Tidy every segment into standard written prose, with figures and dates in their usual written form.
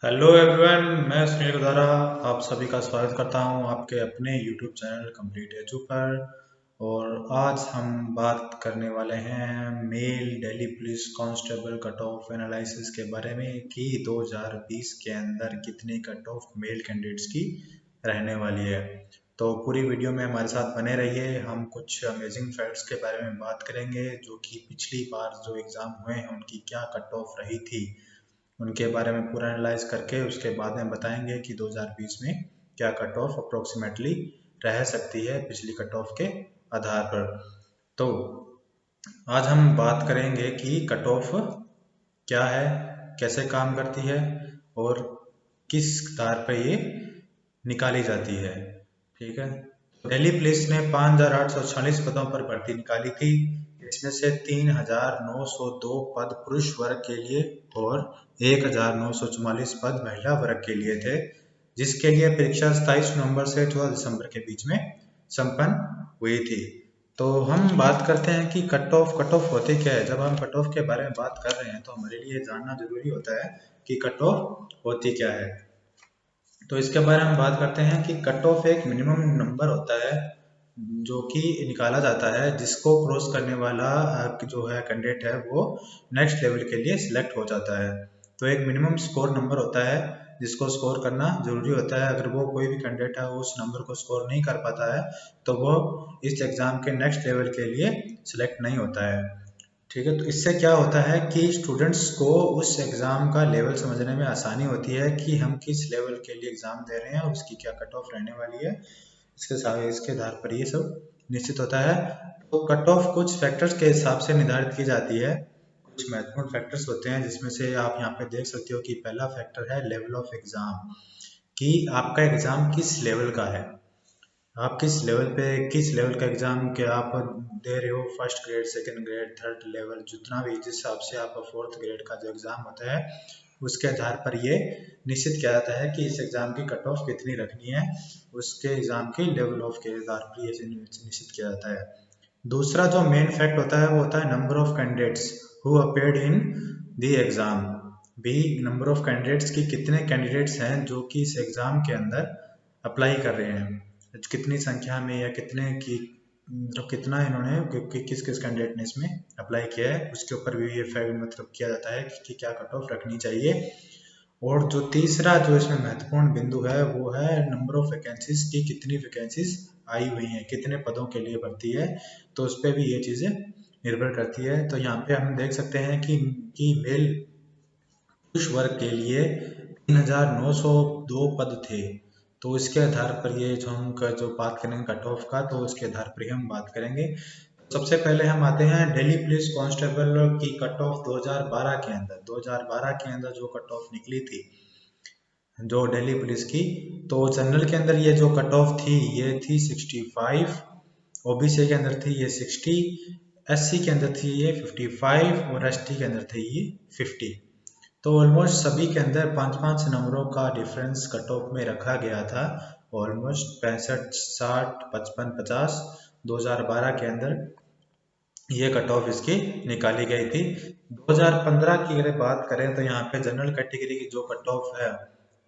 Hello everyone, मैं सुनील गुदारा आप सभी का स्वागत करता हूं आपके अपने यूट्यूब चैनल कंप्लीट एजू पर। और आज हम बात करने वाले हैं male Delhi police constable cut off analysis के बारे में कि 2020 के अंदर कितनी कट ऑफ मेल कैंडिडेट्स की रहने वाली है। तो पूरी वीडियो में हमारे साथ बने रहिए। हम कुछ अमेजिंग फैक्ट्स के बारे में बात करेंगे जो कि पिछली बार जो एग्ज़ाम हुए हैं उनकी क्या कट ऑफ रही थी, उनके बारे में पूरा एनालाइज करके उसके बाद में बताएंगे कि 2020 में क्या कट ऑफ अप्रोक्सीमेटली रह सकती है पिछली कट ऑफ के आधार पर। तो आज हम बात करेंगे कि कट ऑफ क्या है, कैसे काम करती है और किस आधार पर ये निकाली जाती है। ठीक है, दिल्ली पुलिस ने 5,846 पदों पर भर्ती निकाली थी। इसमें से 3,902 पद पुरुष वर्ग के लिए और 1,944 पद महिला वर्ग के लिए थे, जिसके लिए परीक्षा 27 नवंबर से 14 दिसंबर के बीच में संपन्न हुई थी। तो हम बात करते हैं कि कट ऑफ होते क्या है। जब हम कट ऑफ के बारे में बात कर रहे हैं तो हमारे लिए जानना जरूरी होता है कि कट ऑफ होती क्या है। तो इसके बारे में बात करते हैं कि कट ऑफ एक मिनिमम नंबर होता है जो कि निकाला जाता है, जिसको क्रॉस करने वाला जो है कैंडिडेट है वो नेक्स्ट लेवल के लिए सिलेक्ट हो जाता है। तो एक मिनिमम स्कोर नंबर होता है जिसको स्कोर करना जरूरी होता है। अगर वो कोई भी कैंडिडेट है वो उस नंबर को स्कोर नहीं कर पाता है तो वो इस एग्ज़ाम के नेक्स्ट लेवल के लिए सिलेक्ट नहीं होता है। ठीक है, तो इससे क्या होता है कि स्टूडेंट्स को उस एग्ज़ाम का लेवल समझने में आसानी होती है कि हम किस लेवल के लिए एग्ज़ाम दे रहे हैं और उसकी क्या कट ऑफ रहने वाली है। इसके आधार पर ये सब निश्चित होता है। तो कट ऑफ कुछ फैक्टर्स के हिसाब से निर्धारित की जाती है। कुछ महत्वपूर्ण फैक्टर्स होते हैं जिसमें से आप यहाँ पे देख सकते हो कि पहला फैक्टर है लेवल ऑफ एग्ज़ाम, कि आपका एग्ज़ाम किस लेवल का है। आप किस लेवल का एग्ज़ाम के आप दे रहे हो, first grade, second grade, third level, जितना भी जिस हिसाब से आपका फोर्थ ग्रेड का जो एग्ज़ाम होता है उसके आधार पर ये निश्चित किया जाता है कि इस एग्ज़ाम की कट ऑफ कितनी रखनी है। उसके एग्ज़ाम की लेवल ऑफ के आधार पर ये निश्चित किया जाता है। दूसरा जो मेन फैक्ट होता है वो होता है number of candidates who appeared in the exam. भी नंबर ऑफ कैंडिडेट्स की कितने कैंडिडेट्स हैं जो कि इस एग्ज़ाम के अंदर अप्लाई कर रहे हैं, कितनी संख्या में या कितने की मतलब कितना इन्होंने किस किस कैंडिडेट ने इसमें अप्लाई किया है, उसके ऊपर भी ये फैक्ट मतलब किया जाता है कि क्या कट ऑफ रखनी चाहिए। और जो तीसरा जो इसमें महत्वपूर्ण बिंदु है वो है नंबर ऑफ वैकेंसीज की, कितनी वैकेंसीज आई हुई हैं, कितने पदों के लिए भर्ती है, तो उस पर भी ये चीज़ें निर्भर करती है। तो यहाँ पे हम देख सकते हैं कि मेल पुरुष वर्ग के लिए 3,902 पद थे। तो इसके आधार पर ये जो हम जो बात करेंगे कट ऑफ का, तो उसके आधार पर ही हम बात करेंगे। सबसे पहले हम आते हैं दिल्ली पुलिस कांस्टेबल की कट ऑफ 2012 के अंदर। 2012 के अंदर जो कट ऑफ निकली थी जो दिल्ली पुलिस की, तो जनरल के अंदर ये जो कट ऑफ थी ये थी 65, ओबीसी के अंदर थी ये 60, एससी के अंदर थी ये 55 और एसटी के अंदर थी ये 50। तो ऑलमोस्ट सभी के अंदर 5-5 नंबरों का डिफरेंस कट ऑफ में रखा गया था। ऑलमोस्ट 65, 60, 55, 50 2012 के अंदर ये कट ऑफ इसकी निकाली गई थी। 2015 की अगर बात करें तो यहाँ पे जनरल कैटेगरी की जो कट ऑफ है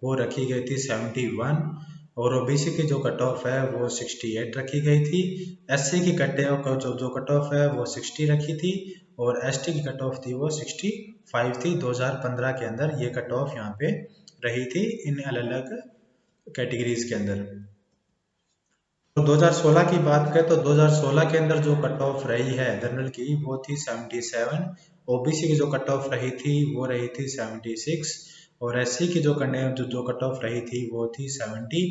वो रखी गई थी 71 और ओबीसी की जो कट ऑफ है वो 68 रखी गई थी। एससी की कट ऑफ जो कट ऑफ है वो 60 रखी थी और एसटी की कट ऑफ थी वो 65 थी। 2015 के अंदर ये कट ऑफ यहाँ पे रही थी इन अलग अलग कैटेगरीज के अंदर। तो 2016 की बात करें तो 2016 के अंदर जो कट ऑफ रही है जनरल की वो थी 77, ओबीसी की जो कट ऑफ रही थी वो रही थी 76 और एससी की जो कट ऑफ रही थी वो थी 70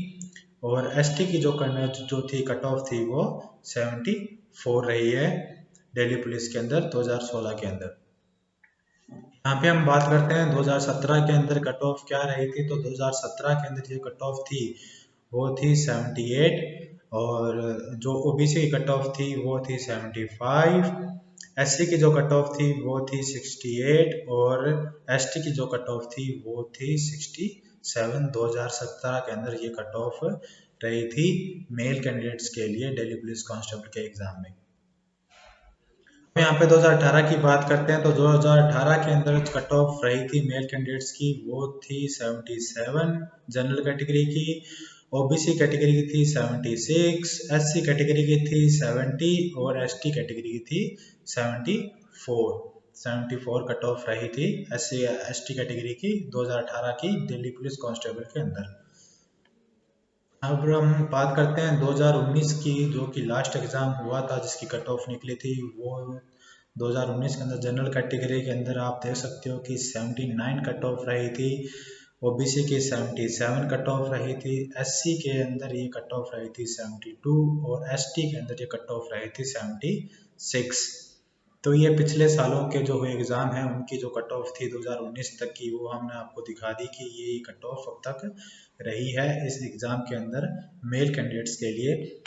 और एसटी की जो थी कट ऑफ थी वो 74 रही है दिल्ली पुलिस के अंदर 2016 के अंदर। यहाँ पे हम बात करते हैं 2017 के अंदर कट ऑफ क्या रही थी। तो 2017 के अंदर जो कट ऑफ थी वो थी 78 और जो ओबीसी की कट ऑफ थी वो थी 75, एससी की जो कट ऑफ थी वो थी 68 और एसटी की जो कट ऑफ थी वो थी 67। 2017 के अंदर ये कट ऑफ रही थी मेल कैंडिडेट्स के लिए दिल्ली पुलिस कांस्टेबल के एग्जाम में। यहाँ पे 2018 की बात करते हैं तो 2018 के अंदर कट ऑफ रही थी मेल कैंडिडेट्स की, वो थी 77 जनरल कैटेगरी की, ओबीसी कैटेगरी की थी 76, एससी कैटेगरी की थी 70 और एसटी कैटेगरी की थी 74 कट ऑफ रही थी एससी एसटी कैटेगरी की 2018 की दिल्ली पुलिस कांस्टेबल के अंदर। अब हम बात करते हैं 2019 की, जो कि लास्ट एग्ज़ाम हुआ था जिसकी कट ऑफ निकली थी, वो 2019 के अंदर जनरल कैटेगरी के अंदर आप देख सकते हो कि 79 कट ऑफ रही थी, ओबीसी की 77 कट ऑफ रही थी, एससी के अंदर ये कट ऑफ रही थी 72 और एसटी के अंदर ये कट ऑफ रही थी 76। तो ये पिछले सालों के जो हुए एग्ज़ाम हैं उनकी जो कट ऑफ थी 2019 तक की, वो हमने आपको दिखा दी कि ये कट ऑफ अब तक रही है इस एग्ज़ाम के अंदर मेल कैंडिडेट्स के लिए।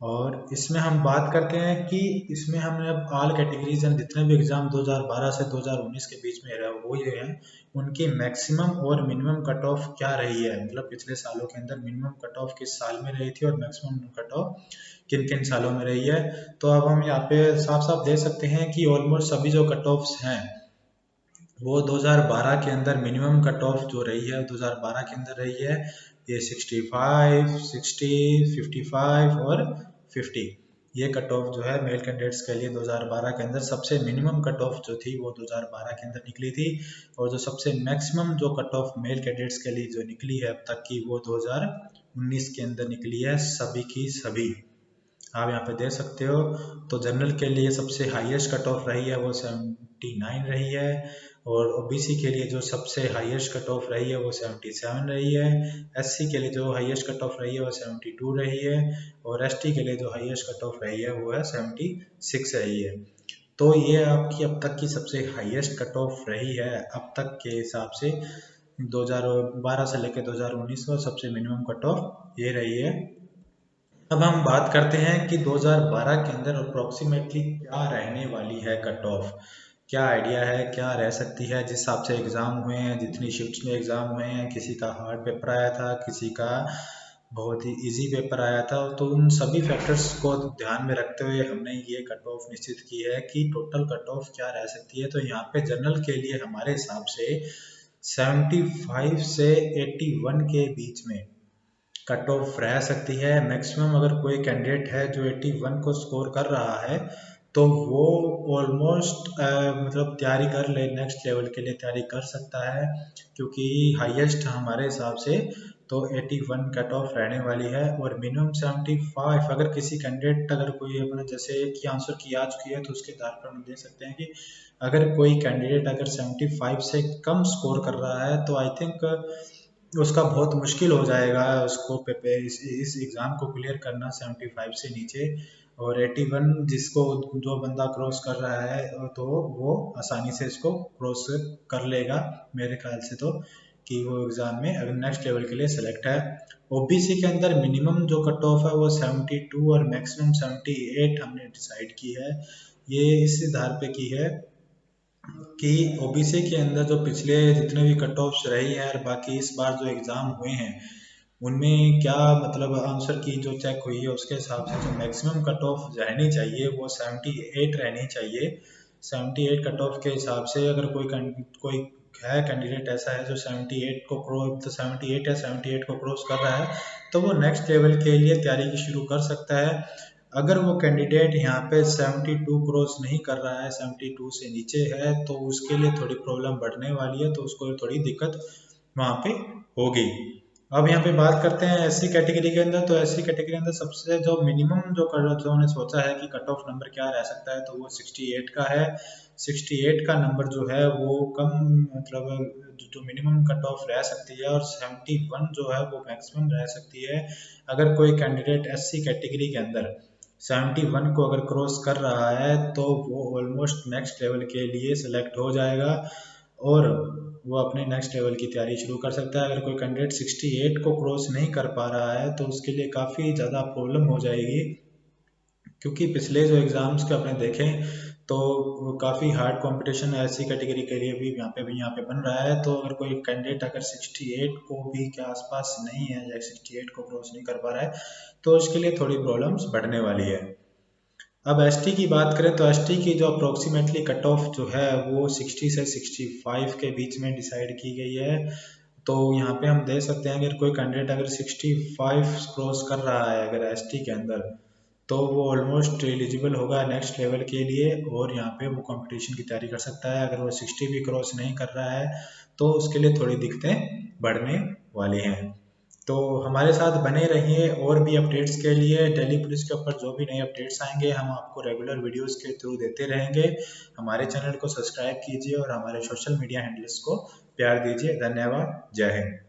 और इसमें हम बात करते हैं कि इसमें हमने अब ऑल कैटेगरीज एंड जितने भी एग्ज़ाम 2012 से 2019 के बीच में रहे वो ये हैं, उनकी मैक्सिमम और मिनिमम कट ऑफ क्या रही है, मतलब पिछले सालों के अंदर मिनिमम कट ऑफ किस साल में रही थी और मैक्सिमम कट ऑफ किन किन सालों में रही है। तो अब हम यहाँ पे साफ साफ देख सकते हैं कि ऑलमोस्ट सभी जो कट ऑफ्स हैं वो 2012 के अंदर मिनिमम कट ऑफ जो रही है 2012 के अंदर रही है, ये 65, 60, 55 और 50। ये कट ऑफ जो है मेल कैंडिडेट्स के लिए 2012 के अंदर सबसे मिनिमम कट ऑफ जो थी वो 2012 के अंदर निकली थी, और जो सबसे मैक्सिमम जो कट ऑफ मेल कैंडिडेट्स के लिए जो निकली है अब तक की वो 2019 के अंदर निकली है सभी की सभी। आप यहाँ पे देख सकते हो। तो जनरल के लिए सबसे हाईएस्ट कट ऑफ रही है वो 79 रही है, और ओबीसी के लिए जो सबसे हाईएस्ट कट ऑफ रही है वो 77 रही है, एससी के लिए जो हाईएस्ट कट ऑफ रही है वो 72 रही है, और एसटी के लिए जो हाईएस्ट कट ऑफ रही है वो है 76 रही है। तो ये आपकी अब तक की सबसे हाईएस्ट कट ऑफ रही है अब तक के हिसाब से 2012 से लेकर 2019 का सबसे मिनिमम कट ऑफ ये रही है। अब हम बात करते हैं कि 2012 के अंदर अप्रोक्सीमेटली क्या रहने वाली है कट ऑफ, क्या आइडिया है क्या रह सकती है जिस हिसाब से एग्ज़ाम हुए हैं, जितनी शिफ्ट्स में एग्ज़ाम हुए हैं, किसी का हार्ड पेपर आया था, किसी का बहुत ही इजी पेपर आया था, तो उन सभी फैक्टर्स को ध्यान में रखते हुए हमने ये कट ऑफ निश्चित की है कि टोटल कट ऑफ क्या रह सकती है। तो यहाँ पे जनरल के लिए हमारे हिसाब से 75 से 81 के बीच में कट ऑफ रह सकती है मैक्सिमम। अगर कोई कैंडिडेट है जो 81 को स्कोर कर रहा है तो वो ऑलमोस्ट मतलब तैयारी कर ले, नेक्स्ट लेवल के लिए तैयारी कर सकता है, क्योंकि हाईएस्ट हमारे हिसाब से तो 81 कट ऑफ रहने वाली है, और मिनिमम 75। अगर किसी कैंडिडेट अगर कोई अपना जैसे एक ही आंसर की आ चुकी है तो उसके आधार पर हम देख सकते हैं कि अगर कोई कैंडिडेट अगर 75 से कम स्कोर कर रहा है तो आई थिंक उसका बहुत मुश्किल हो जाएगा उसको इस एग्ज़ाम को क्लियर करना 75 से नीचे। और 81 जिसको जो बंदा क्रॉस कर रहा है तो वो आसानी से इसको क्रॉस कर लेगा मेरे ख्याल से, तो कि वो एग्ज़ाम में अगर नेक्स्ट लेवल के लिए सेलेक्ट है। ओबीसी के अंदर मिनिमम जो कट ऑफ है वो 72 और मैक्सिमम 78 हमने डिसाइड की है। ये इस आधार पे की है कि ओबीसी के अंदर जो पिछले जितने भी कट ऑफ्स रही हैं और बाकी इस बार जो एग्ज़ाम हुए हैं उनमें क्या मतलब आंसर की जो चेक हुई है उसके हिसाब से जो मैक्सिमम कट ऑफ रहनी चाहिए वो 78 रहनी चाहिए। 78 कट ऑफ के हिसाब से अगर कोई है कैंडिडेट ऐसा है जो 78 को क्रॉस तो 78 या 78 को क्रॉस कर रहा है तो वो नेक्स्ट लेवल के लिए तैयारी शुरू कर सकता है। अगर वो कैंडिडेट यहाँ पे 72 क्रॉस नहीं कर रहा है, 72 से नीचे है, तो उसके लिए थोड़ी प्रॉब्लम बढ़ने वाली है, तो उसको थोड़ी दिक्कत वहाँ पे होगी। अब यहाँ पे बात करते हैं एससी कैटेगरी के अंदर, तो एससी कैटेगरी के अंदर सबसे जो मिनिमम जो उन्होंने सोचा है कि कट ऑफ नंबर क्या रह सकता है तो वो 68 का है। 68 का नंबर जो है वो कम मतलब जो मिनिमम कट ऑफ रह सकती है, और 71 जो है वो मैक्सिमम रह सकती है। अगर कोई कैंडिडेट एससी कैटेगरी के अंदर 71 को अगर क्रॉस कर रहा है तो वो ऑलमोस्ट नेक्स्ट लेवल के लिए सिलेक्ट हो जाएगा और वो अपने नेक्स्ट लेवल की तैयारी शुरू कर सकता है। अगर कोई कैंडिडेट 68 को क्रॉस नहीं कर पा रहा है तो उसके लिए काफ़ी ज़्यादा प्रॉब्लम हो जाएगी, क्योंकि पिछले जो एग्ज़ाम्स के अपने देखें तो काफ़ी हार्ड कंपटीशन एससी कैटेगरी के लिए भी यहाँ पे बन रहा है। तो अगर कोई कैंडिडेट अगर 68 को भी के आसपास नहीं है या 68 को क्रॉस नहीं कर पा रहा है तो उसके लिए थोड़ी प्रॉब्लम्स बढ़ने वाली है। अब एसटी की बात करें तो एसटी की जो अप्रोक्सीमेटली कट ऑफ जो है वो 60 से 65 के बीच में डिसाइड की गई है। तो यहाँ पे हम दे सकते हैं अगर कोई कैंडिडेट अगर 65 क्रॉस कर रहा है अगर एसटी के अंदर, तो वो ऑलमोस्ट एलिजिबल होगा नेक्स्ट लेवल के लिए और यहाँ पे वो कंपटीशन की तैयारी कर सकता है। अगर वो 60 भी क्रॉस नहीं कर रहा है तो उसके लिए थोड़ी दिक्कतें बढ़ने वाली हैं। तो हमारे साथ बने रहिए और भी अपडेट्स के लिए। दिल्ली पुलिस के ऊपर जो भी नए अपडेट्स आएंगे हम आपको रेगुलर वीडियोस के थ्रू देते रहेंगे। हमारे चैनल को सब्सक्राइब कीजिए और हमारे सोशल मीडिया हैंडल्स को प्यार दीजिए। धन्यवाद। जय हिंद।